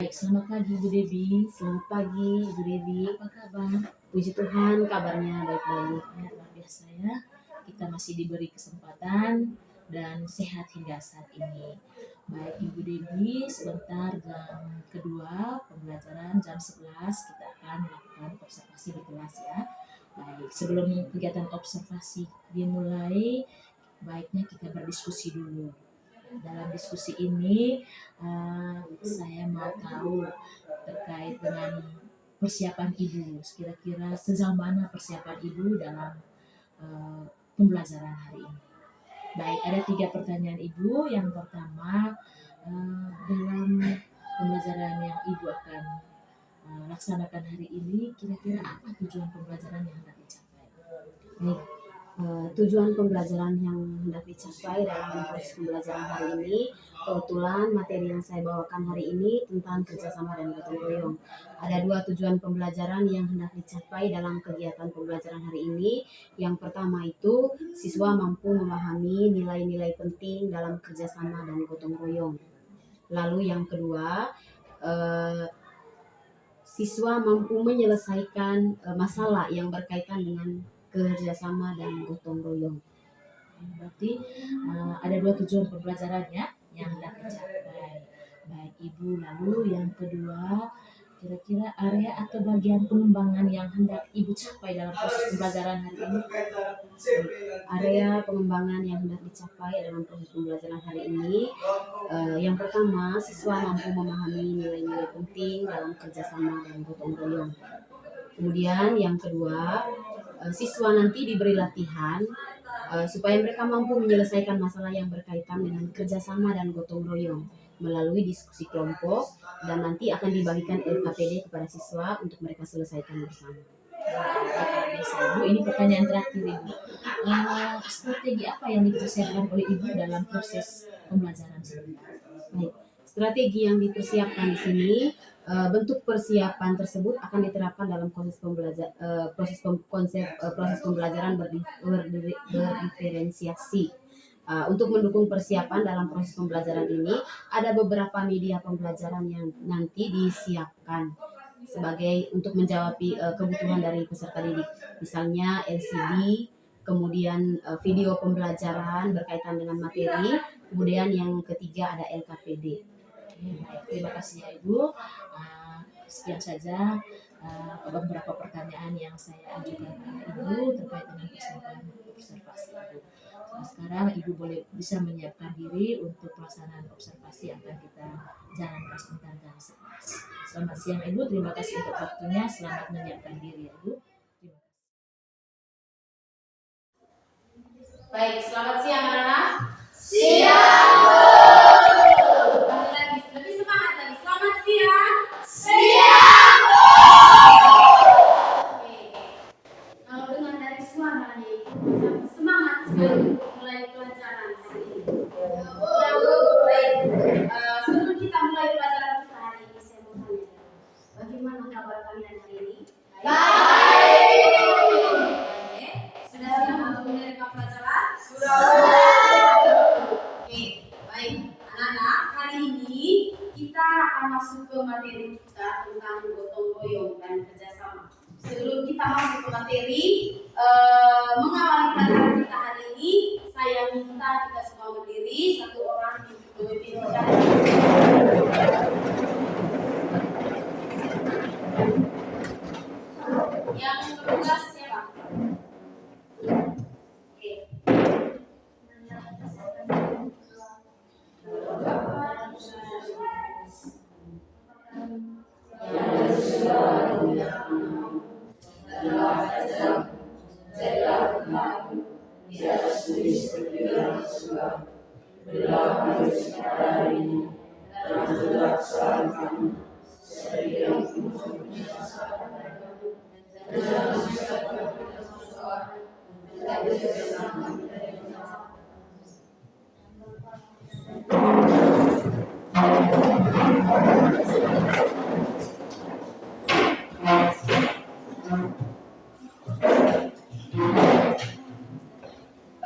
Baik, selamat pagi Ibu Debi. Selamat pagi Ibu Devi. Apa kabar? Puji Tuhan kabarnya baik-baik. Ya, luar biasa ya. Kita masih diberi kesempatan dan sehat hingga saat ini. Baik Ibu Debi, sebentar jam kedua pembelajaran jam 11 kita akan melakukan observasi di kelas ya. Baik, sebelum kegiatan observasi dimulai, baiknya kita berdiskusi dulu. Dalam diskusi ini, saya mau tahu terkait dengan persiapan Ibu. Kira-kira sejauh mana persiapan Ibu dalam eh, pembelajaran hari ini? Baik, ada 3 pertanyaan Ibu. Yang pertama, dalam pembelajaran yang Ibu akan laksanakan hari ini, kira-kira apa tujuan pembelajaran yang hendak dicapai? Baik, tujuan pembelajaran yang hendak dicapai dalam proses pembelajaran hari ini, kebetulan materi yang saya bawakan hari ini tentang kerjasama dan gotong royong. Ada 2 tujuan pembelajaran yang hendak dicapai dalam kegiatan pembelajaran hari ini. Yang pertama itu, siswa mampu memahami nilai-nilai penting dalam kerjasama dan gotong royong. Lalu yang kedua, siswa mampu menyelesaikan masalah yang berkaitan dengan kerjasama dan gotong royong. Berarti ada 2 tujuan pembelajarannya yang hendak dicapai. Baik Ibu, lalu yang kedua, kira-kira area atau bagian pengembangan yang hendak Ibu capai dalam proses pembelajaran hari ini? Area pengembangan yang hendak dicapai dalam proses pembelajaran hari ini, yang pertama, siswa mampu memahami nilai-nilai penting dalam kerjasama dan gotong royong. Kemudian yang kedua, siswa nanti diberi latihan supaya mereka mampu menyelesaikan masalah yang berkaitan dengan kerjasama dan gotong royong melalui diskusi kelompok, dan nanti akan dibagikan LKPD kepada siswa untuk mereka selesaikan bersama. Ibu, ini pertanyaan terakhir Ibu. Strategi apa yang dipersiapkan oleh Ibu dalam proses pembelajaran sebentar? Baik, strategi yang dipersiapkan di sini, bentuk persiapan tersebut akan diterapkan dalam proses pembelajaran berdiferensiasi. Untuk mendukung persiapan dalam proses pembelajaran ini, ada beberapa media pembelajaran yang nanti disiapkan sebagai untuk menjawab kebutuhan dari peserta didik. Misalnya LCD, kemudian video pembelajaran berkaitan dengan materi, kemudian yang ketiga ada LKPD. Baik, terima kasih ya Ibu. Sekian saja beberapa pertanyaan yang saya ajukan kepada Ibu terkait dengan persiapan observasi Ibu. Sekarang Ibu bisa menyiapkan diri untuk pelaksanaan observasi yang akan kita jalankan sebentar jam 11. Selamat siang Ibu, terima kasih untuk waktunya. Selamat menyiapkan diri ya Ibu. Terima kasih. Baik, selamat siang anak-anak. Siang, Bu. Lebih semangat lagi. Selamat siang. Siang, Bu. Oke. Kalau dengar dari suaranya itu semangat sekali mulai pelajaran hari ini. Ya, Bu. Baik. Sebelum kita mulai pelajaran kita hari ini, saya mau tanya, bagaimana kabar kalian hari ini? Baik. Oke. Sudah siap untuk menerima pelajaran? Sudah. Oke, baik. Anak-anak, hari ini kita akan masuk ke materi kita tentang gotong royong dan kerjasama. Sebelum kita masuk ke materi, mengawali pelajaran kita hari ini, saya minta kita semua berdiri, satu orang untuk memimpin kita. Yang bertugas siapa? Oke.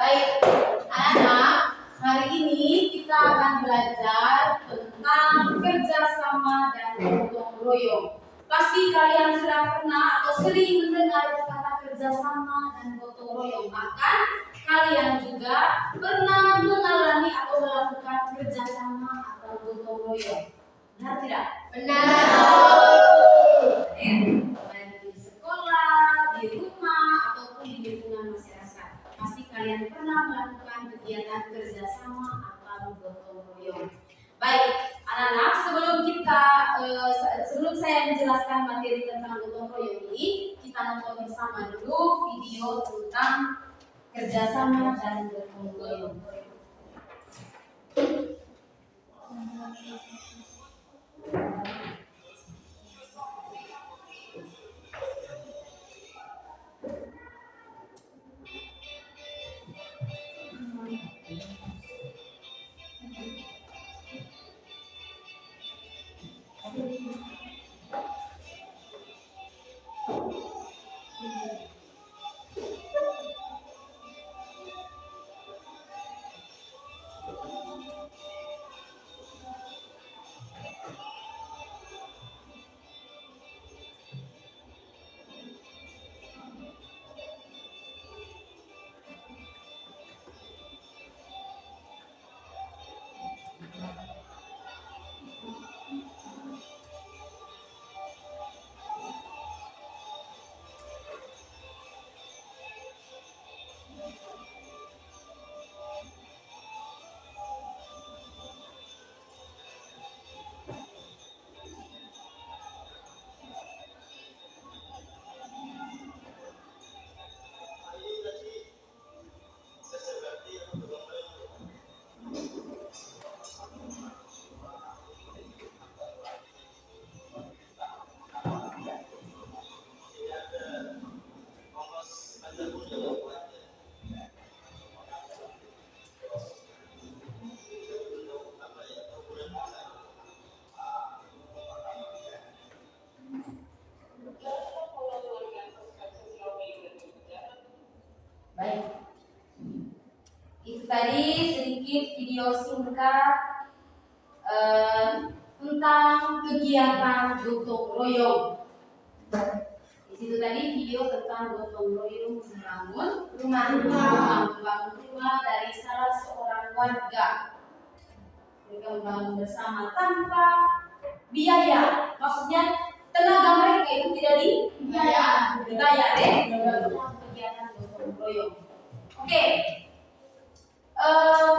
Baik, anak-anak, hari ini kita akan belajar tentang kerjasama dan royong. Pasti kalian sudah pernah atau sering mendengar kata kerjasama dan gotong royong. Bahkan kalian juga pernah mengalami atau melakukan kerjasama atau gotong royong. Benar tidak? Benar. Baik di sekolah, di rumah, ataupun di lingkungan masyarakat. Pasti kalian pernah melakukan kegiatan kerjasama atau gotong royong. Baik, anak-anak, sebelum saya menjelaskan materi tentang gotong royong ini, kita nonton bersama dulu video tentang kerjasama dan gotong royong. Baik, itu tadi sedikit video singkat tentang kegiatan gotong royong. Di situ tadi video tentang gotong royong membangun rumah dari salah seorang warga. Mereka membangun bersama tanpa biaya, maksudnya tenaga mereka itu tidak dibayar dalam kegiatan gotong royong. Oke.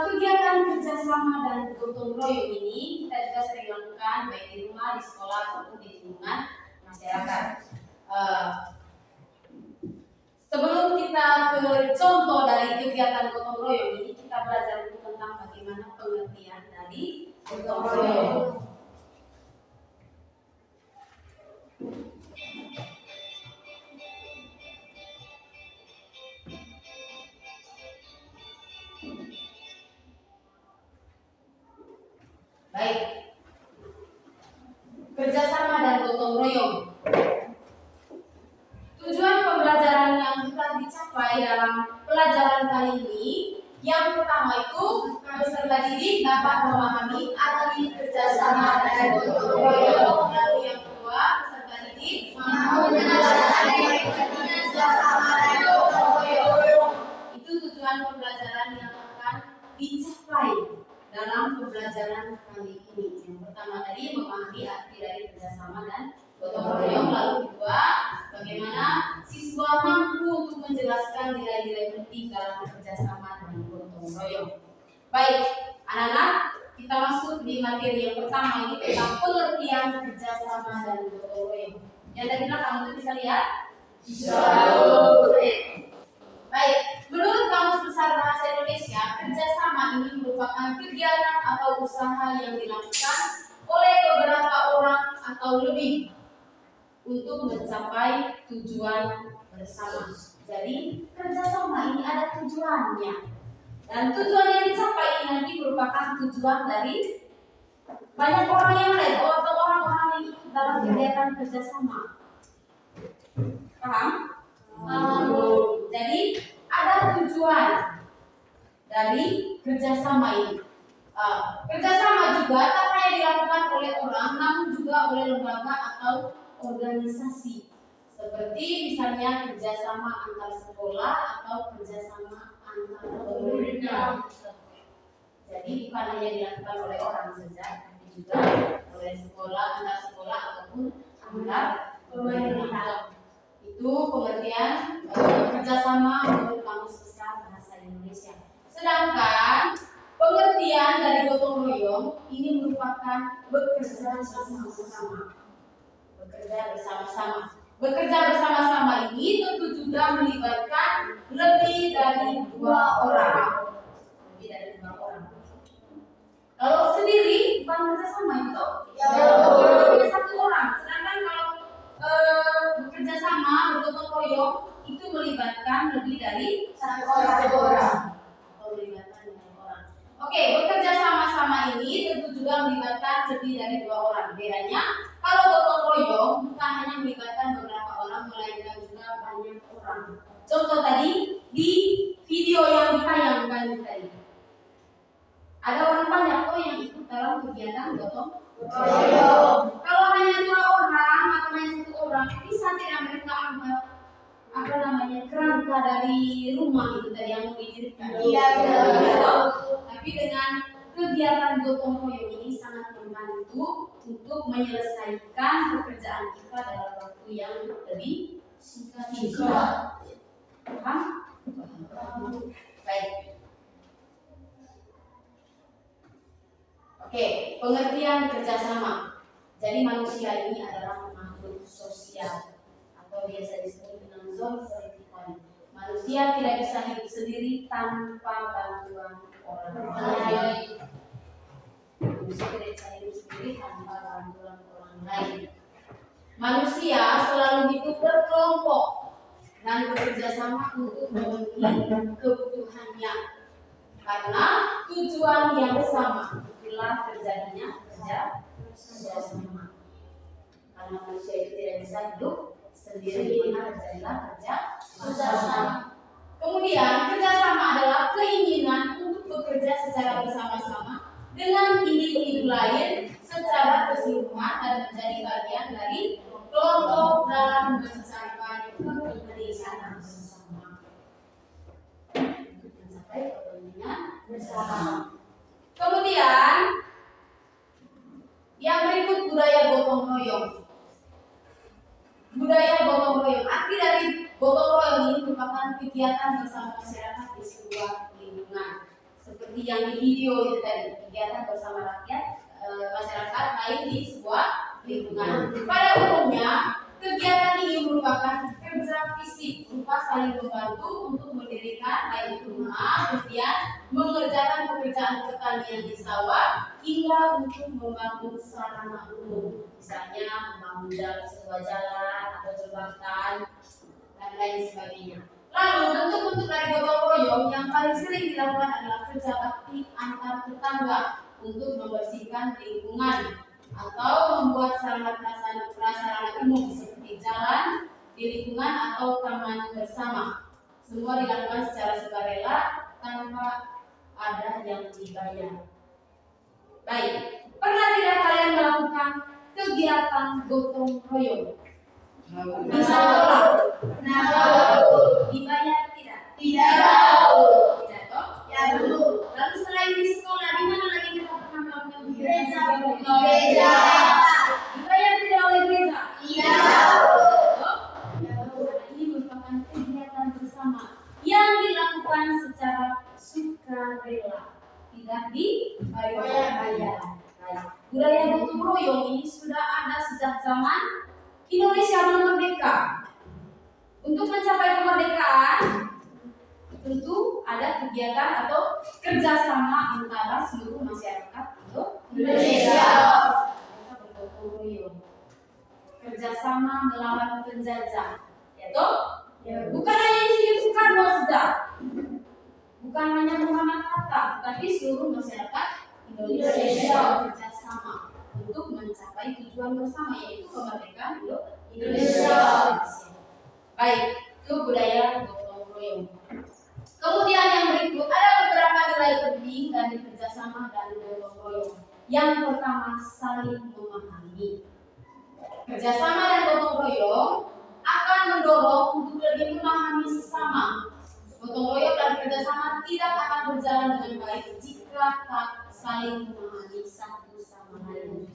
Kegiatan kerjasama dan gotong royong ini kita juga sering lakukan baik di rumah, di sekolah ataupun di lingkungan masyarakat. Sebelum kita ke contoh dari kegiatan gotong royong ini, kita belajar dulu tentang bagaimana pengertian dari gotong royong. Baik, kerjasama dan gotong royong. Tujuan pembelajaran yang telah dicapai dalam pelajaran kali ini, yang pertama itu peserta didik dapat memahami arti kerjasama dan gotong royong. Lalu yang kedua, peserta didik mampu menjelaskan kerjasama dan gotong royong. Itu tujuan pembelajaran yang akan dicapai dalam pembelajaran kali ini. Yang pertama tadi memahami arti dari kerjasama dan gotong royong. Lalu kedua, bagaimana siswa mampu untuk menjelaskan nilai-nilai penting dalam kerjasama dan gotong royong. Baik, anak-anak, kita masuk di materi yang pertama ini tentang pengertian kerjasama dan gotong royong. Yang tadi kamu tuh bisa lihat? Bisa. Baik, menurut Kamus Besar Bahasa Indonesia, kerjasama ini merupakan kegiatan atau usaha yang dilakukan oleh beberapa orang atau lebih untuk mencapai tujuan bersama. Jadi, kerjasama ini ada tujuannya. Dan tujuan yang dicapai ini nanti merupakan tujuan dari banyak orang yang lain atau orang-orang yang ikut dalam kegiatan kerjasama. Paham? Jadi ada tujuan dari kerjasama ini. Kerjasama juga tak hanya dilakukan oleh orang, namun juga oleh lembaga atau organisasi. Seperti misalnya kerjasama antar sekolah atau kerjasama antar pemerintah. Jadi bukan hanya dilakukan oleh orang saja, tapi juga oleh sekolah, antar sekolah ataupun antar pemerintah. Itu pengertian kerjasama menurut Kamus Besar Bahasa Indonesia. Sedangkan pengertian dari gotong royong ini merupakan bekerja bersama-sama. Bekerja bersama-sama. Bekerja bersama-sama ini tentu juga melibatkan lebih dari 2 orang. Lebih dari 2 orang. Kalau sendiri bukan kerjasama itu, hanya 1 orang. Sedangkan kalau bekerja sama bergotong royong itu melibatkan lebih dari 1 orang. Atau melibatkan 2 orang. Oke, bekerja sama-sama ini tentu juga melibatkan lebih dari 2 orang. Bedanya kalau gotong royong bukan hanya melibatkan beberapa orang, melainkan juga banyak orang. Contoh tadi di video yang ditayangkan tadi, ada orang banyak kok yang ikut dalam kegiatan gotong royong. Kalau hanya 2 orang atau hanya 1 orang, bisa tidak mereka anggap kerangka dari rumah itu tadi yang mau didirikan? Tapi dengan kegiatan gotong royong ini sangat membantu untuk menyelesaikan pekerjaan kita dalam waktu yang lebih singkat. Paham? Baik. Oke, pengertian kerjasama. Jadi manusia ini adalah makhluk sosial atau biasa disebut dengan zooxanthetic. Manusia tidak bisa hidup sendiri tanpa bantuan orang lain. Manusia tidak bisa hidup sendiri tanpa bantuan orang lain. Manusia selalu hidup berkelompok dan bekerja sama untuk memenuhi kebutuhannya karena tujuan yang sama. Itulah terjadinya kerja sama. Karena manusia itu tidak bisa hidup sendiri, maka terjadilah kerja sama. Kemudian kerjasama adalah keinginan untuk bekerja secara bersama-sama dengan individu lain secara keseluruhan dan menjadi bagian dari kelompok dalam mencapai kepentingan bersama. Mencapai kepentingan bersama. Kemudian yang berikut budaya gotong royong. Budaya gotong royong, arti dari gotong royong ini merupakan kegiatan bersama masyarakat di sebuah lingkungan. Seperti yang di video itu tadi, kegiatan bersama rakyat masyarakat lain di sebuah lingkungan. Pada umumnya, kegiatan ini merupakan kerja fisik berupa saling membantu untuk mendirikan baik rumah, kemudian mengerjakan pekerjaan pertanian di sawah, hingga untuk membangun sarana umum, misalnya membangun sebuah jalan atau jembatan dan lain sebagainya. Lalu bentuk-bentuk dari gotong royong yang paling sering dilakukan adalah kerja bakti antar tetangga untuk membersihkan lingkungan atau membuat sarana prasarana umum seperti jalan di lingkungan atau taman bersama. Semua dilakukan secara sukarela tanpa ada yang dibayar. Baik, pernah tidak kalian melakukan kegiatan gotong royong? Di sekolah? Dibayar tidak? Tidak toh? Ya belum. Lalu selain di sekolah, di mana lagi kita pernah melakukan gereja? Dibayar tidak oleh gereja? Tidak. Ini merupakan kegiatan bersama yang dilakukan secara sukarela, tidak dibayar. Budaya gotong royong ini sudah ada sejak zaman Indonesia belum merdeka. Untuk mencapai kemerdekaan, tentu ada kegiatan atau kerjasama antara seluruh masyarakat Indonesia. Kita bergotong royong, kerjasama melawan penjajah, yaitu bukan hanya Insinyur Soekarno saja, bukan hanya Muhammad Hatta, tapi seluruh masyarakat Indonesia bekerjasama untuk mencapai tujuan bersama, yaitu kemerdekaan Indonesia. Baik, itu budaya gotong royong. Kemudian yang berikut ada beberapa nilai penting dari kerjasama dan gotong royong. Yang pertama, saling memahami. Kerjasama dan gotong royong akan mendorong untuk lebih memahami sesama. Gotong royong dan kerjasama tidak akan berjalan dengan baik jika tak saling memahami satu sama lain.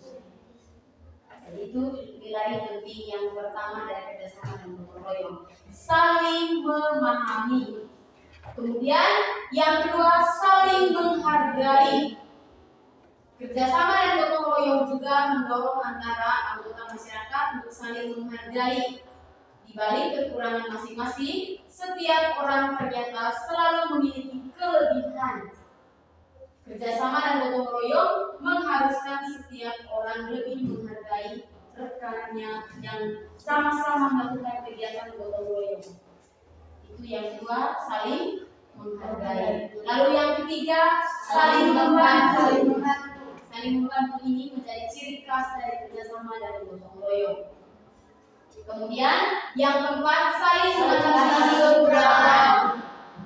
Jadi itu nilai penting yang pertama dari kerjasama dan gotong royong, saling memahami. Kemudian yang kedua, saling menghargai. Kerjasama dan gotong royong juga mendorong antara anggota masyarakat untuk saling menghargai. Di balik kekurangan masing-masing, setiap orang ternyata selalu memiliki kelebihan. Kerjasama dan gotong royong mengharuskan setiap orang lebih menghargai rekannya yang sama-sama melakukan kegiatan gotong royong. Itu yang kedua, saling menghargai. Lalu yang ketiga, saling membantu. Saling membantu ini menjadi ciri khas dari kerjasama dan gotong royong. Kemudian yang keempat, saling mengatasi kekurangan.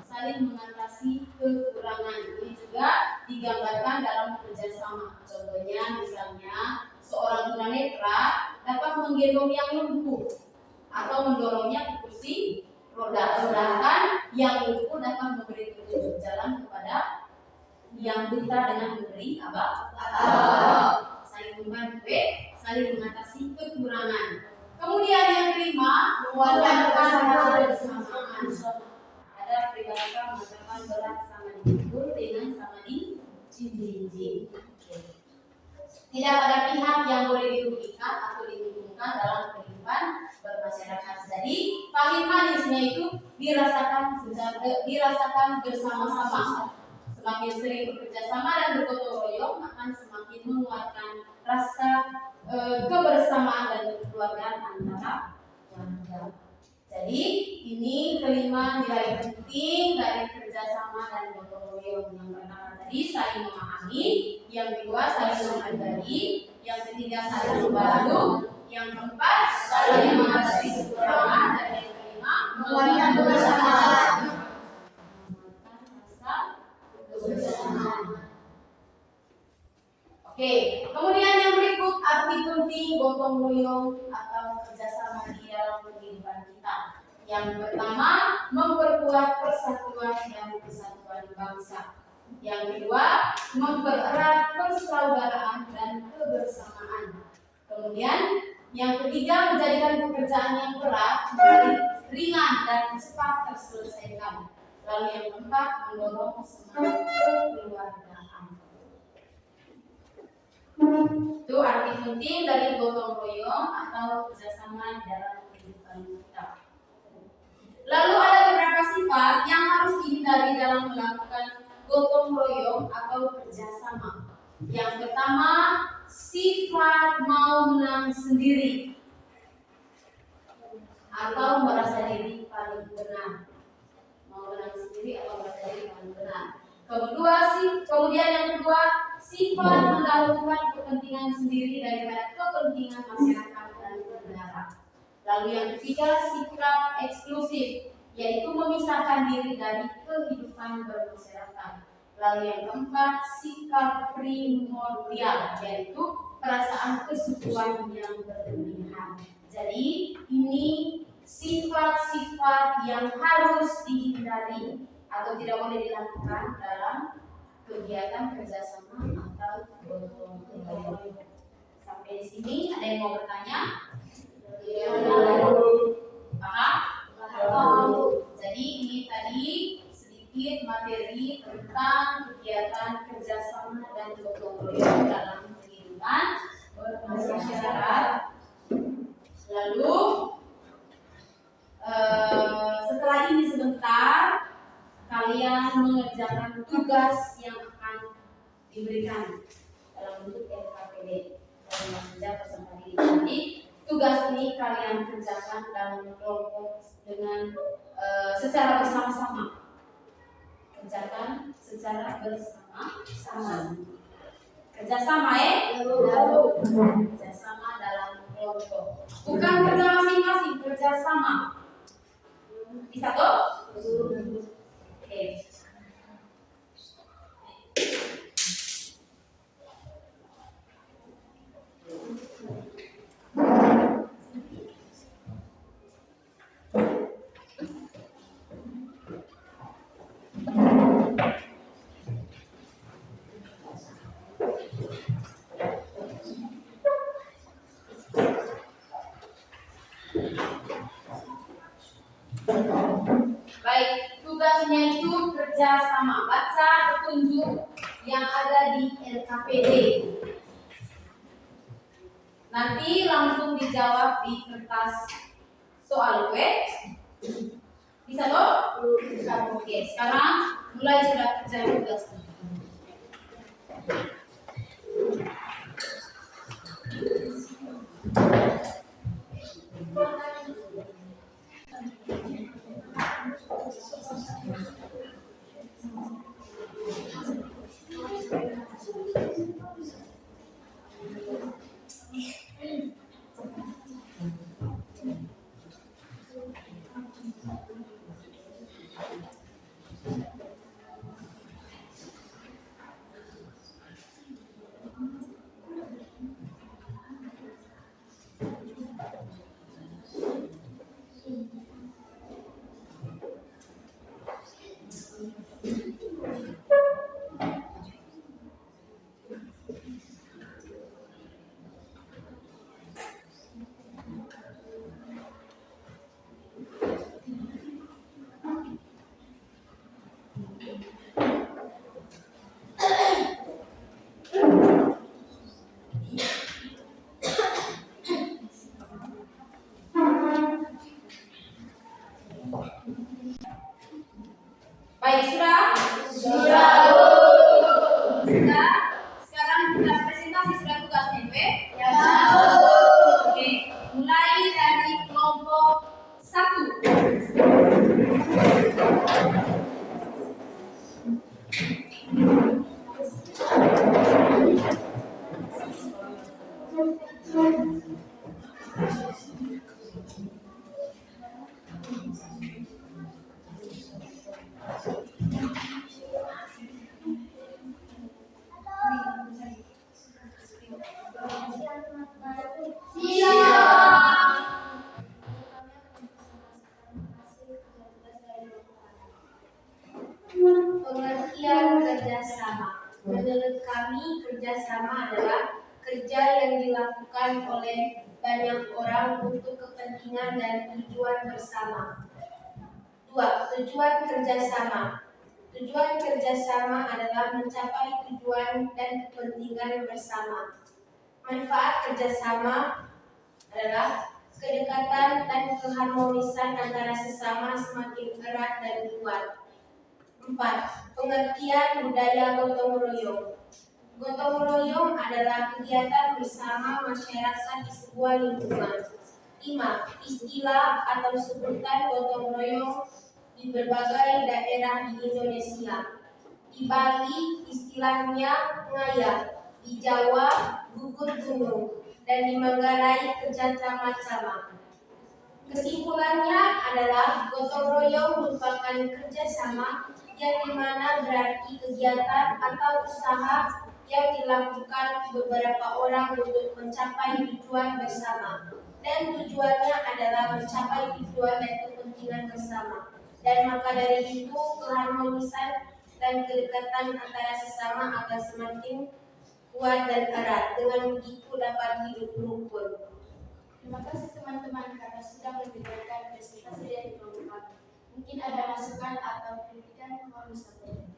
Saling mengatasi kekurangan ini juga digambarkan dalam kerjasama. Contohnya, misalnya seorang tunanetra dapat menggendong yang lumpuh atau mendorongnya ke kursi roda, sedangkan yang lumpuh dapat memberi petunjuk jalan kepada yang buta dengan memberi apa? Saling membantu, saling mengatasi kekurangan. Kemudian yang kelima, mewujudkan kebersamaan. Ada peribahasa mengatakan berat sama dipikul, ringan sama dijinjing. Tidak ada pihak yang boleh dirugikan atau diuntungkan dalam kehidupan bermasyarakat. Jadi pahit manisnya itu dirasakan bersama-sama. Semakin sering bekerja sama dan bergotong royong akan semakin menguatkan rasa kebersamaan dan kekeluargaan antara warga. Jadi ini kelima nilai penting dari kerjasama dan gotong royong. Yang pertama tadi saling memahami, yang kedua saling menghargai, yang ketiga saling membantu, yang keempat saling mengatasi kekurangan, dan yang kelima menguatkan kebersamaan. Oke, kemudian yang berikut arti penting gotong royong atau kerjasama di dalam kehidupan kita. Yang pertama, memperkuat persatuan dan kesatuan bangsa. Yang kedua, mempererat persaudaraan dan kebersamaan. Kemudian yang ketiga, menjadikan pekerjaan yang berat menjadi ringan dan cepat terselesaikan. Lalu yang keempat, mendorong semangat kekeluargaan. Itu arti penting dari gotong royong atau kerjasama di dalam kehidupan kita. Lalu ada beberapa sifat yang harus dihindari dalam melakukan gotong royong atau kerjasama. Yang pertama, sifat mau menang sendiri atau merasa diri paling benar. Mau menang sendiri atau merasa diri paling benar. Kemudian yang kedua, sifat mendahulukan kepentingan sendiri daripada kepentingan masyarakat dan negara. Lalu yang ketiga, sikap eksklusif, yaitu memisahkan diri dari kehidupan bermasyarakat. Lalu yang keempat, sikap primordial, yaitu perasaan kesukuan yang berlebihan. Jadi ini sifat-sifat yang harus dihindari atau tidak boleh dilakukan dalam kegiatan kerjasama atau gotong royong. Sampai di sini ada yang mau bertanya? Paham? Jadi ini tadi sedikit materi tentang kegiatan kerjasama dan gotong royong dalam kehidupan bermasyarakat. Lalu setelah ini sebentar kalian mengerjakan tugas yang akan diberikan dalam bentuk LKPD dalam kerja bersama diri. Jadi tugas ini kalian kerjakan dalam kelompok dengan secara bersama-sama. Kerjakan secara bersama-sama. Kerjasama kerjasama dalam kelompok. Bukan kerja masing-masing, kerjasama. Bisa toh? Oke. kerja sama. Baca petunjuk yang ada di LKPD. Nanti langsung dijawab di kertas soal gue. Bisa toh? Bisa. Oke, sekarang mulai sudah kerja tugas. Baik, sudah? Sudah. Sudah. Sekarang kita presentasi surat tugasnya, gue. Ya. Oke, mulai dari kelompok 1. Pengertian kerjasama. Menurut kami, kerjasama adalah kerja yang dilakukan oleh banyak orang untuk kepentingan dan tujuan bersama. 2. Tujuan kerjasama. Tujuan kerjasama adalah mencapai tujuan dan kepentingan bersama. Manfaat kerjasama adalah kedekatan dan keharmonisan antara sesama semakin erat dan kuat. 4. Pengertian budaya gotong royong. Gotong royong adalah kegiatan bersama masyarakat di sebuah lingkungan. 5. Istilah atau sebutan gotong royong di berbagai daerah di Indonesia. Di Bali istilahnya ngaya, di Jawa gugur gunung, dan di Manggarai kerja cama-cama. Kesimpulannya adalah gotong royong merupakan kerjasama yang dimana berarti kegiatan atau usaha yang dilakukan beberapa orang untuk mencapai tujuan bersama, dan tujuannya adalah mencapai tujuan dan kepentingan bersama. Dan maka dari itu keharmonisan dan kedekatan antara sesama akan semakin kuat dan erat. Dengan begitu dapat hidup rukun. Terima kasih teman-teman karena sudah mendengarkan presentasi dari kelompok kami. Mungkin ada masukan atau kritikan, mohon disampaikan.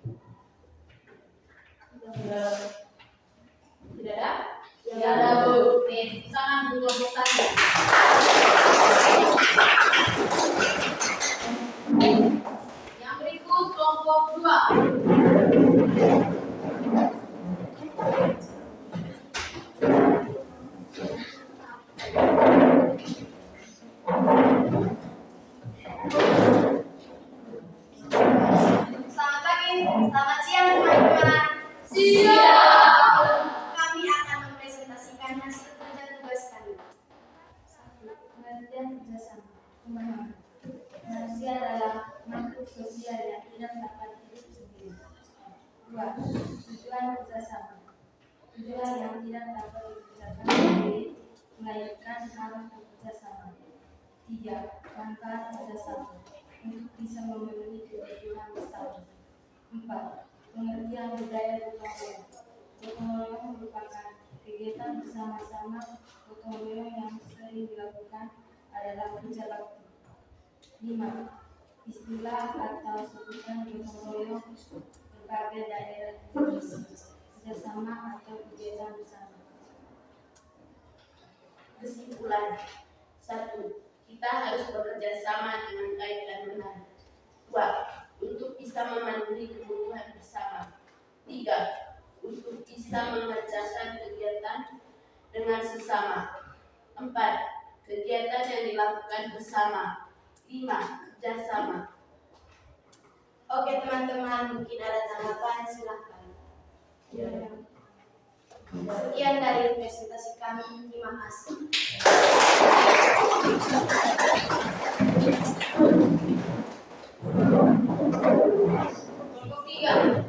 Tidak ada? Tidak ada, Bu. Oke, sana Bu kelompok 1. Yang berikut kelompok 2. Selamat pagi, selamat siang teman-teman. Siap. Kami akan mempresentasikan hasil kerja tugas kami. 1. Pengertian kerjasama. Pemahaman. Manusia adalah makhluk sosial yang tidak dapat hidup sendiri. 2. Tujuan kerjasama. Tujuan yang tidak dapat dikerjakan sendiri, melainkan harus bekerjasama. 3. Manfaat kerjasama untuk bisa memenuhi kebutuhan bersama. 4. Pengertian budaya gotong royong. Gotong royong merupakan kegiatan bersama-sama. Gotong royong yang sering dilakukan adalah kerja bakti. 5. istilah atau sebutan gotong royong berbagai daerah Indonesia, kerjasama atau kegiatan bersama. Kesimpulan: 1. Kita harus bekerja sama dengan baik dan benar. 2. Untuk bisa memenuhi kebutuhan bersama. 3. Untuk bisa mengerjakan kegiatan dengan sesama. 4. Kegiatan yang dilakukan bersama. 5. Kerjasama. Oke teman-teman, mungkin ada tanggapan, silahkan. Sekian dari presentasi kami, terima kasih. Kelompok 3.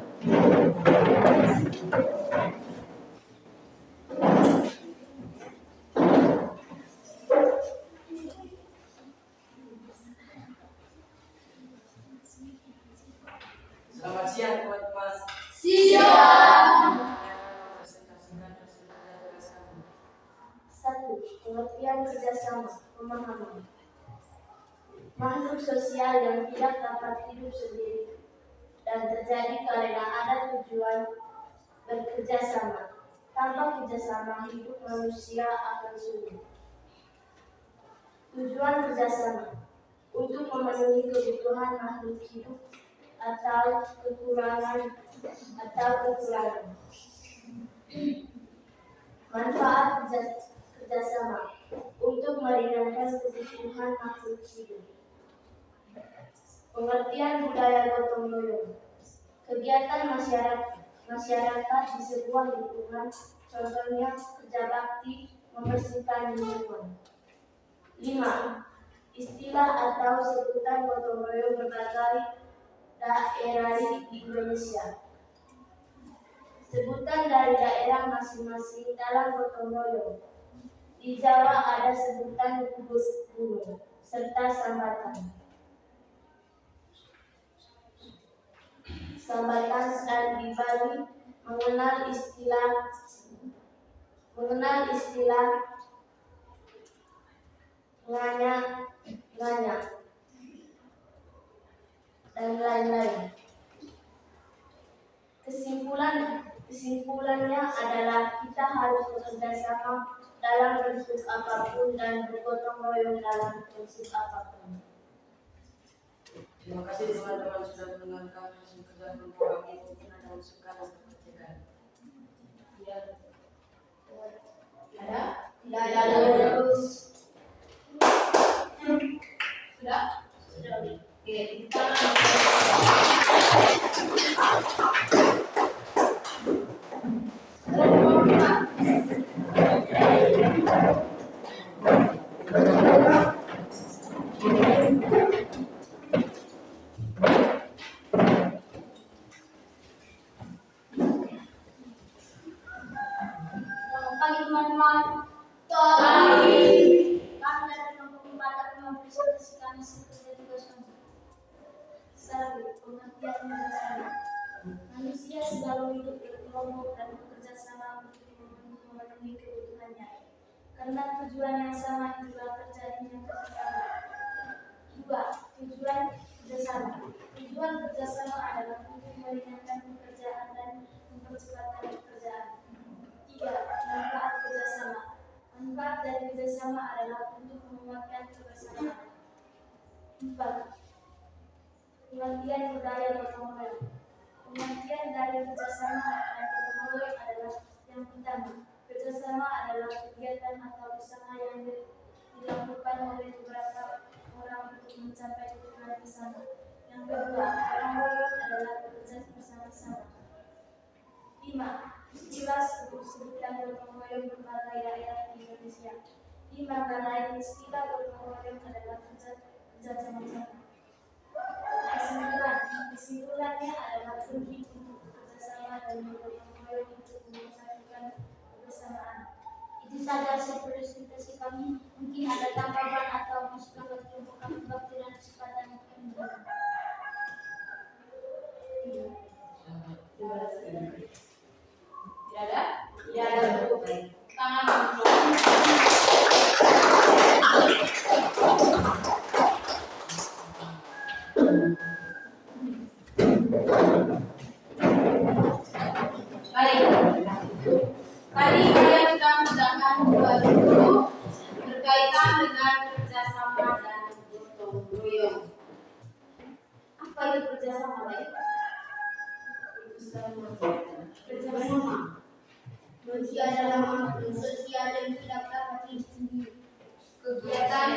Selamat siang teman-teman. Presentasikan hasil kerja tugas kami. 1. Pengertian kerjasama, pemahaman. Makhluk sosial yang tidak dapat hidup sendiri dan terjadi karena ada tujuan bekerja sama. Tanpa kerjasama, hidup manusia akan sulit. Tujuan kerjasama untuk memenuhi kebutuhan makhluk hidup atau kekurangan. Manfaat kerjasama untuk meringankan kebutuhan makhluk hidup. Pengertian budaya gotong royong. Kegiatan masyarakat di sebuah lingkungan, contohnya kerja bakti, membersihkan lingkungan. 5. Istilah atau sebutan gotong royong berbagai daerah di Indonesia. Sebutan dari daerah masing-masing dalam gotong royong. Di Jawa ada sebutan gugus gunung serta sambatan. Dan di Bali mengenal istilah nganya dan lain-lain. Kesimpulannya adalah kita harus bekerja sama dalam bentuk apapun dan bergotong royong dalam prinsip apapun. Terima kasih teman-teman sudah mendengarkan hasil kerja kelompok kami. Mungkin ada masukan atau kritikan. Ada? Tidak ada. Sudah? Sudah. Oke, kita Selamat pagi teman-teman. Kami dari kelompok 4 akan mempresentasikan hasil kerja tugas kami. 1. Pengertian kerjasama. Manusia selalu hidup berkelompok dan bekerja sama untuk memenuhi kebutuhannya. Karena tujuan yang sama itulah terjadinya kerjasama. 2. Tujuan kerjasama. Tujuan kerjasama adalah untuk meringankan pekerjaan dan mempercepat pekerjaan. 3. Manfaat kerjasama. Manfaat dari kerjasama adalah untuk menguatkan kebersamaan. 4. Pengertian budaya gotong royong. Pengertian dari kerjasama dan gotong royong adalah yang pertama, kerjasama adalah kegiatan atau usaha yang dilakukan oleh beberapa orang untuk mencapai tujuan bersama. Yang kedua, gotong royong adalah bekerja bersama-sama. 5. Istilah sebutan gotong royong berbagai daerah di Indonesia. 5. Karena istilah gotong royong adalah kerja sama-sama. Kesimpulannya adalah penting untuk bekerjasama dan bergotong royong untuk menyelesaikan kebersamaan. Itu saja hasil presentasi kami. Mungkin ada tanggapan atau masukan bagi kelompok kami bakti dan kesempatan yang kami berikan. tidak ada? Ya, ada. Tangan dulu. Kerjasama. Manusia adalah makhluk sosial dan tidak dapat hidup sendiri. Kegiatan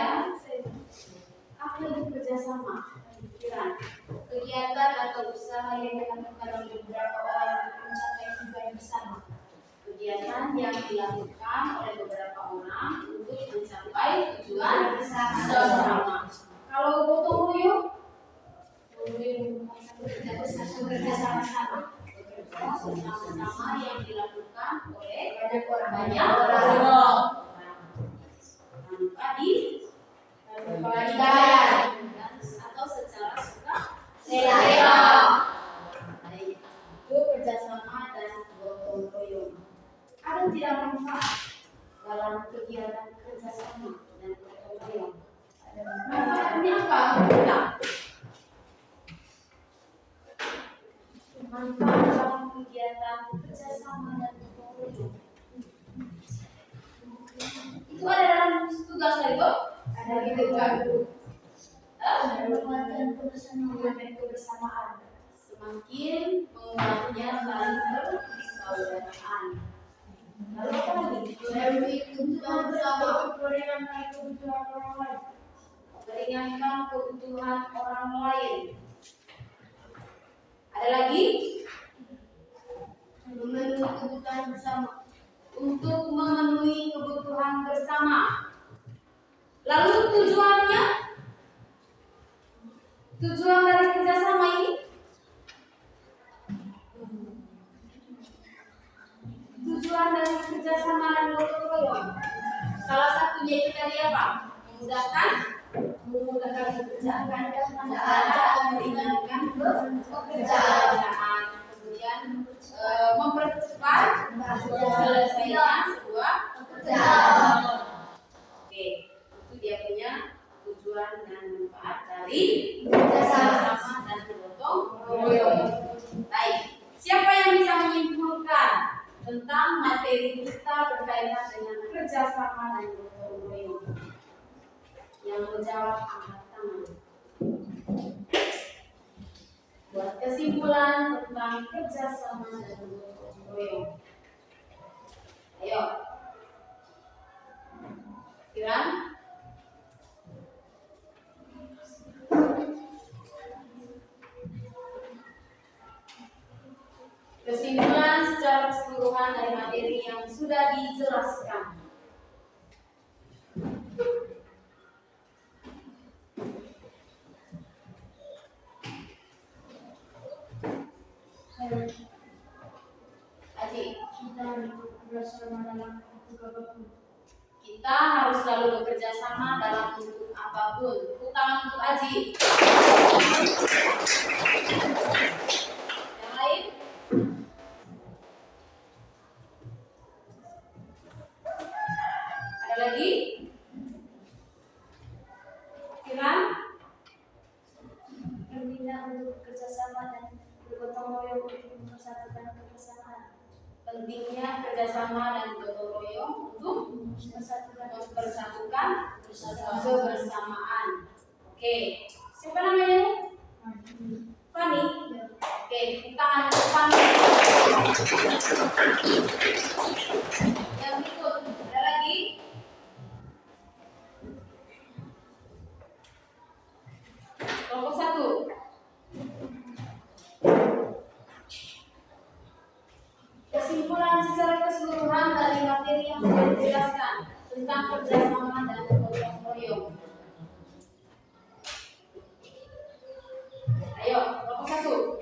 apa itu kerjasama? Pikiran. Kegiatan atau usaha yang dilakukan oleh beberapa orang untuk mencapai tujuan bersama. Kegiatan yang dilakukan oleh beberapa orang untuk mencapai tujuan bersama. Kalau gotong royong, Bekerja sama-sama. bersama-sama yang dilakukan oleh Banyak orang. banyak orang. Tanpa dibayar. atau secara suka Rela. itu kerjasama dan gotong royong. Ada tidak manfaat dalam kegiatan kerjasama dan gotong royong? Manfaatnya apa? Enggak. Manfaat dalam kegiatan kerjasama dan gotong royong itu ada dalam tugas itu? Ada gitu gabung. Eh? Menguatkan kebersamaan. Semakin menguatnya saling persaudaraan. Lalu apa lagi? Memenuhi kebutuhan bersama. Meringankan kebutuhan orang lain. Ada lagi? Memenuhi kebutuhan bersama. Untuk memenuhi kebutuhan bersama. Lalu tujuannya? Tujuan dari kerjasama ini? Tujuan dari kerjasama dan gotong royong. Salah satunya itu tadi apa? Memudahkan pekerjaan, meringankan pekerjaan, kemudian mempercepat selesainya sebuah pekerjaan. Oke, itu dia punya tujuan dan manfaat dari kerjasama dan gotong royong. Baik, siapa yang bisa menyimpulkan tentang materi kita berkaitan dengan kerjasama dan gotong royong? Yang menjawab angkat tangan. Buat kesimpulan tentang kerjasama dan gotong royong. Ayo, Kiran. Kesimpulan secara keseluruhan dari materi yang sudah dijelaskan. Aji, kita harus selalu bekerja sama dalam bentuk apapun. Tepuk tangan untuk Aji. Yang lain? Ada lagi? Kiran? Pentingnya untuk bekerja sama dan bergotong royong untuk mempersatukan kebersamaan. Pentingnya kerjasama dan gotong royong untuk mempersatukan kebersamaan. Oke, siapa namanya? Fani. Oke, kita untuk Fani. Yang berikut, ada lagi? Kelompok 1. Kesimpulan secara keseluruhan dari materi yang sudah dijelaskan tentang kerjasama dan gotong royong. Ayo, kelompok 1.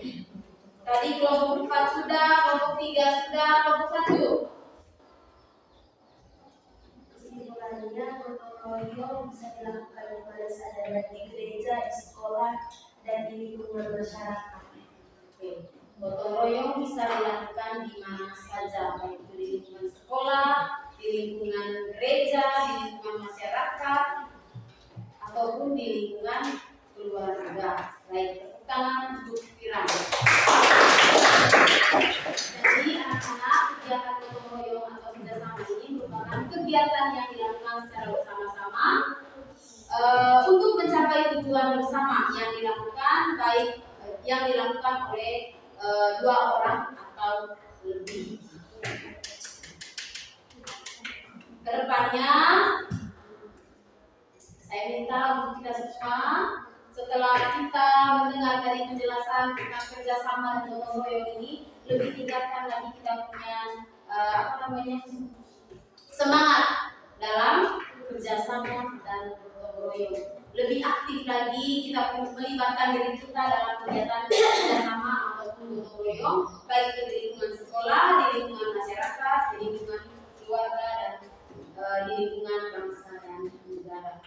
Tadi kelompok 4 sudah, kelompok 3 sudah, kelompok 1. Kesimpulannya, gotong royong bisa dilakukan pada sadar di gereja, di sekolah, dan di lingkungan masyarakat. Oke. Gotong royong bisa dilakukan di mana saja, baik itu di lingkungan sekolah, di lingkungan gereja, di lingkungan masyarakat, ataupun di lingkungan keluarga. Baik, tepuk tangan untuk Kiran. Jadi anak-anak, kegiatan gotong royong atau kerjasama ini merupakan kegiatan yang dilakukan secara bersama-sama untuk mencapai tujuan bersama yang dilakukan oleh 2 orang atau lebih. Kedepannya saya minta untuk kita semua, setelah kita mendengar dari penjelasan tentang kerjasama dan gotong royong ini, lebih tingkatkan lagi kita punya semangat dalam kerjasama dan gotong royong. Lebih aktif lagi kita melibatkan diri kita dalam kegiatan kerjasama ataupun gotong royong, baik itu di lingkungan sekolah, di lingkungan masyarakat, di lingkungan keluarga, dan di lingkungan bangsa dan negara.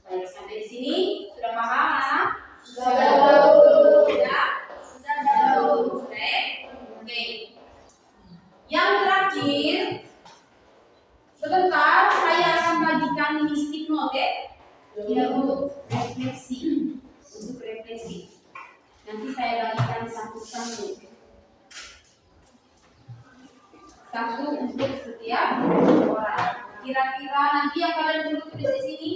Baik, sampai di sini sudah paham, anak? Sudah tahu. Sudah tahu. Oke. Yang terakhir, sebentar saya akan bagikan ini stick note untuk refleksi. Nanti saya bagikan satu-satu. Satu untuk setiap orang. Kira-kira nanti yang kalian duduk di sini,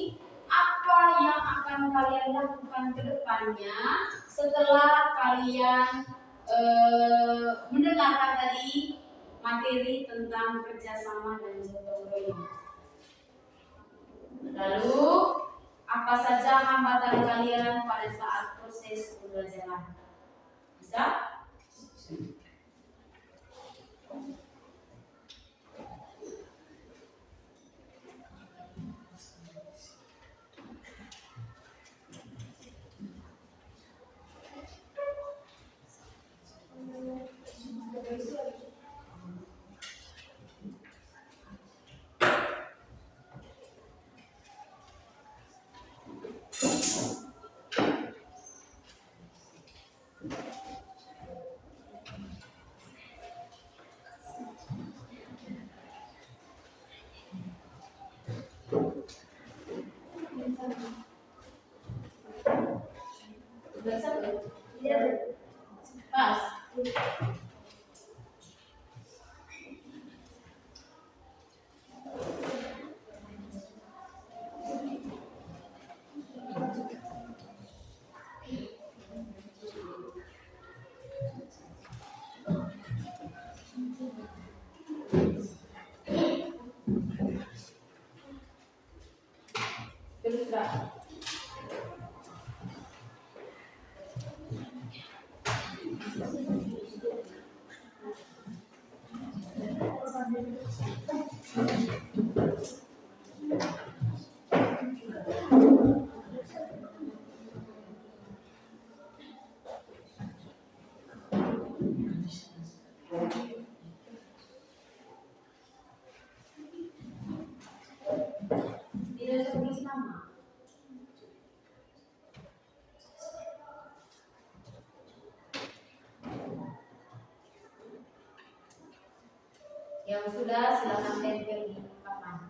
apa yang akan kalian lakukan ke depannya setelah kalian mendengarkan tadi materi tentang kerjasama dan gotong royong. Lalu, apa saja hambatan kalian pada saat proses pembelajaran? Bisa? Pas. Terus tidak seperti nama. Yang sudah silakan tempel di papan.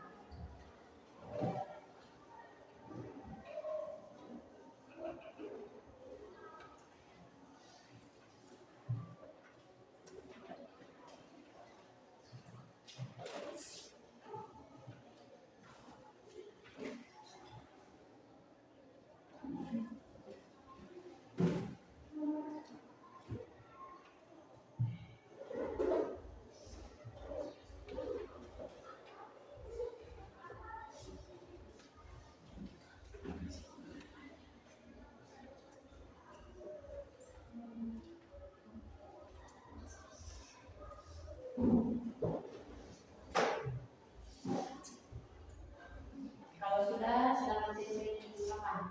Kalau sudah, silakan tempel di papan.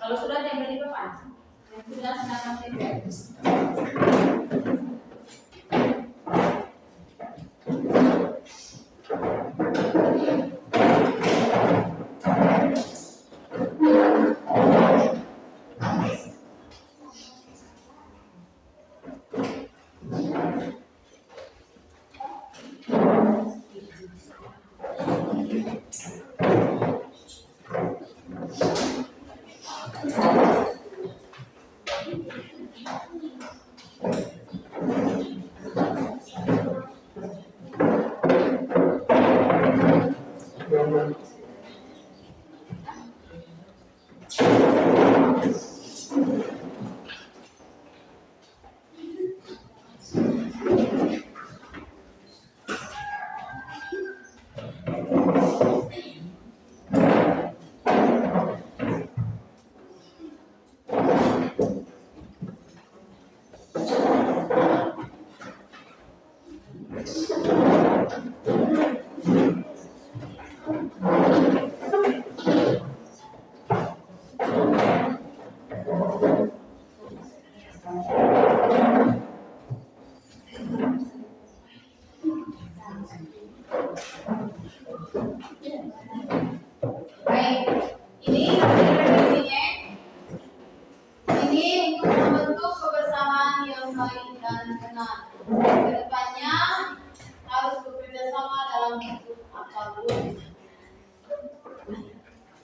Kalau sudah tempel di papan, yang sudah silakan tempel.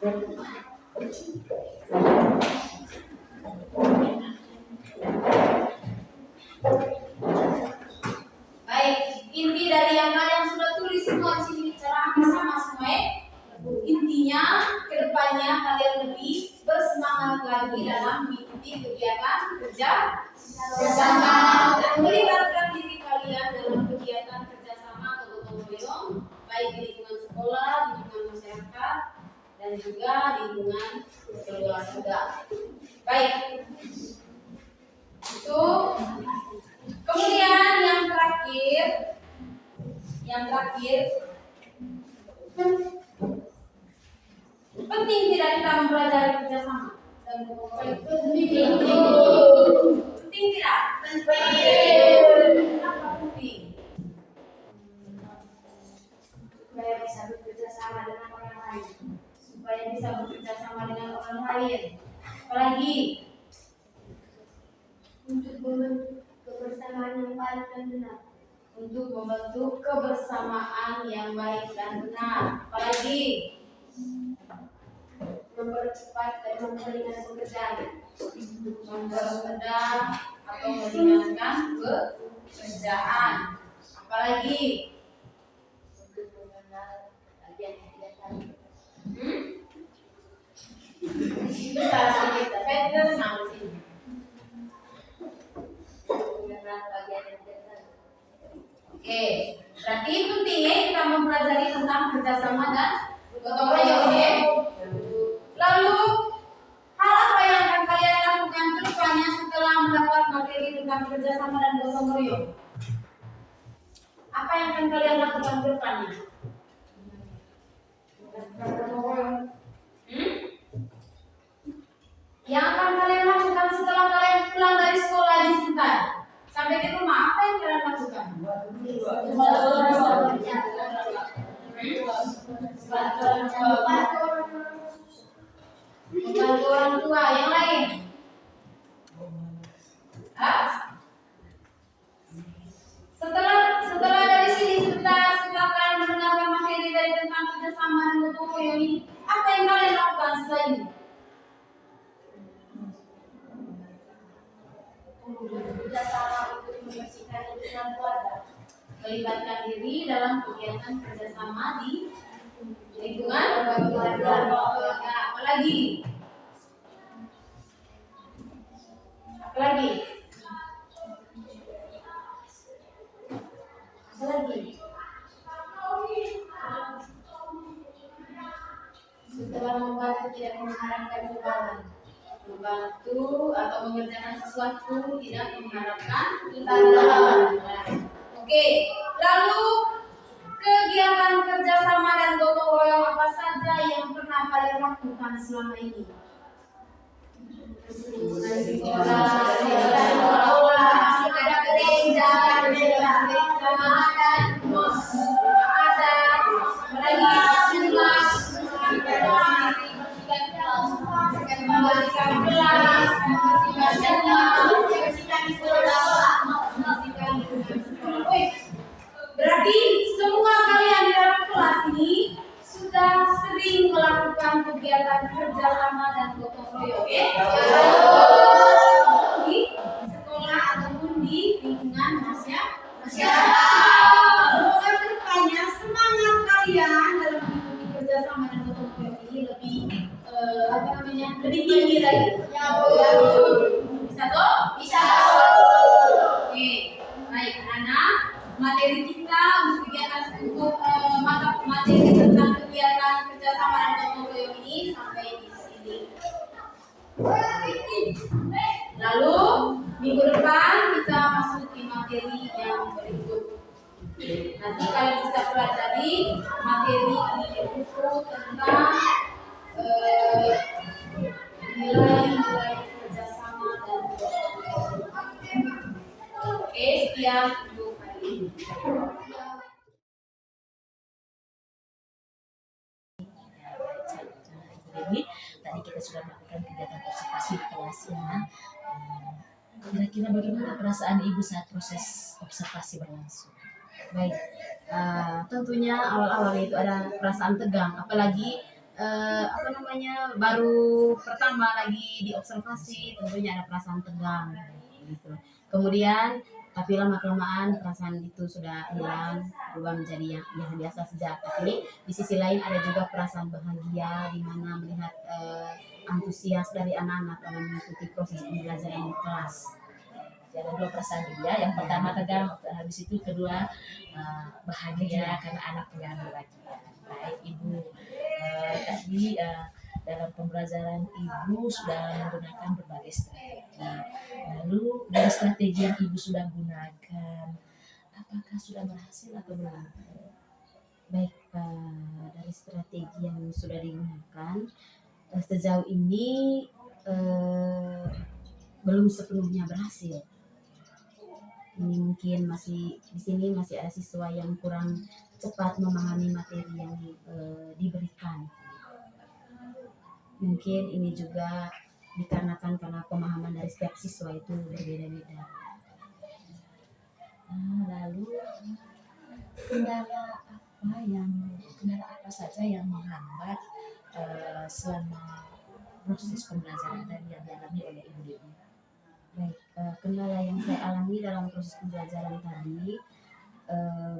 Baik, inti dari yang kalian sudah tulis semua di sini cara sama semua ya. Intinya kedepannya kalian lebih bersemangat lagi dalam mengikuti kegiatan kerja bersama dan melibatkan diri kalian dalam kegiatan kerjasama atau gotong royong baik di lingkungan sekolah, di lingkungan masyarakat dan juga di lingkungan keluarga. Baik, itu. Kemudian yang terakhir penting tidak kita mempelajari kerjasama dan gotong royong? Penting tidak? Kenapa penting? Supaya bisa bekerja sama dengan orang lain. Supaya bisa bekerja sama dengan orang lain. Apalagi Untuk membentuk kebersamaan yang baik dan benar. untuk membentuk kebersamaan yang baik dan benar. Apalagi Mempercepat dan memperingan pekerjaan. mempermudah atau meringankan pekerjaan. Apalagi Untuk mengenal bagian yang tidak tahu. bisa sedikit. Saya tidak senang di sini. Mengenal bagian yang tidak tahu. Oke, berarti pentingnya kita mempelajari tentang kerjasama dan gotong royong ya. Lalu hal apa yang akan kalian lakukan ke depannya setelah mendapat materi tentang kerjasama dan gotong royong? Apa yang akan kalian lakukan ke depannya? Yang akan kalian lakukan setelah kalian pulang dari sekolah ini sebentar sampai di rumah, apa yang kalian lakukan? Membantu orang tua. Yang lain? Hah? Setelah dari sini sebentar, setelah kalian mendengarkan materi dari tentang kerjasama dan gotong royong ini, apa yang kalian lakukan setelah ini? Bekerjasama untuk membersihkan lingkungan keluarga. Melibatkan diri dalam kegiatan kerjasama di lingkungan keluarga. Apalagi? Apalagi? Setelah membantu tidak mengharapkan imbalan. Membantu atau mengerjakan sesuatu tidak mengharapkan imbalan. Oke, lalu kegiatan kerjasama dan gotong royong apa saja yang pernah kalian lakukan selama ini? Sekolah, ada gereja, ada membersihkan kelas, berarti semua kalian di dalam kelas ini sudah sering melakukan kegiatan kerjasama dan gotong royong, ya? Di sekolah ataupun di lingkungan masyarakat. Semoga kedepannya semangat kalian dalam mengikuti kerjasama dan gotong royong ini lebih lebih tinggi lagi. Bisa toh? Bisa. Oke, baik anak. Materi kita untuk kegiatan materi tentang kegiatan kerjasama dan gotong royong ini sampai di sini. Lalu minggu depan kita masuk ke materi yang berikut. Nanti kalian bisa pelajari materi di buku tentang nilai-nilai kerjasama dan gotong royong. Oke, sekian untuk hari ini. Jadi tadi kita sudah melakukan kegiatan observasi di kelasnya. Kira-kira bagaimana perasaan Ibu saat proses observasi berlangsung? Baik, tentunya awal-awal itu ada perasaan tegang, apalagi apa namanya, baru pertama lagi diobservasi, tentunya ada perasaan tegang gitu. Kemudian tapi lama kelamaan perasaan itu sudah hilang, berubah menjadi yang biasa saja. Tapi di sisi lain ada juga perasaan bahagia di mana melihat antusias dari anak-anak dalam mengikuti proses pembelajaran di kelas. Jadi ada dua perasaan juga. Yang pertama tegang, habis itu kedua bahagia karena anak punya bahagia. Baik Ibu, tadi dalam pembelajaran Ibu sudah menggunakan berbagai strategi. Lalu dari strategi yang Ibu sudah gunakan, apakah sudah berhasil atau belum? Baik, dari strategi yang sudah digunakan sejauh ini belum sepenuhnya berhasil. Ini mungkin masih di sini masih ada siswa yang kurang cepat memahami materi yang diberikan. Mungkin ini juga dikarenakan karena pemahaman dari setiap siswa itu berbeda-beda. Lalu kendala apa saja yang menghambat selama proses pembelajaran tadi yang dialami oleh Ibu Dewi? Baik, kendala yang saya alami dalam proses pembelajaran tadi,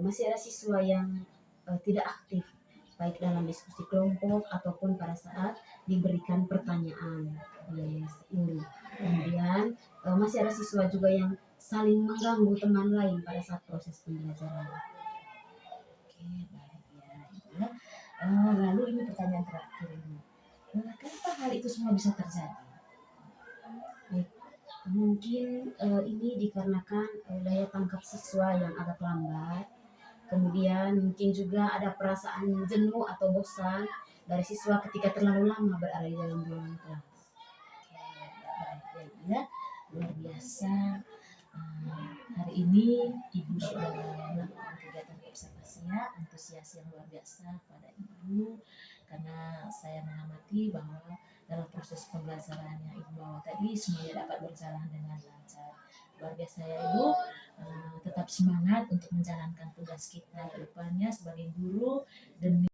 masih ada siswa yang tidak aktif, baik dalam diskusi kelompok ataupun pada saat diberikan pertanyaan oleh guru. Kemudian masih ada siswa juga yang saling mengganggu teman lain pada saat proses pembelajaran. Oke, baik ya Ibu. Lalu ini pertanyaan terakhir Ibu. Kenapa hal itu semua bisa terjadi? Mungkin ini dikarenakan daya tangkap siswa yang agak lambat. Kemudian mungkin juga ada perasaan jenuh atau bosan dari siswa ketika terlalu lama berada di dalam ruangan kelas. Oke, baik ya, luar biasa. Hari ini Ibu sudah melakukan kegiatan observasi ya, antusias yang luar biasa pada Ibu, karena saya mengamati bahwa dalam proses pembelajaran yang Ibu bawa tadi semuanya dapat berjalan dengan lancar. Luar biasa ya Ibu. Tetap semangat untuk menjalankan tugas kita ke depannya sebagai guru demi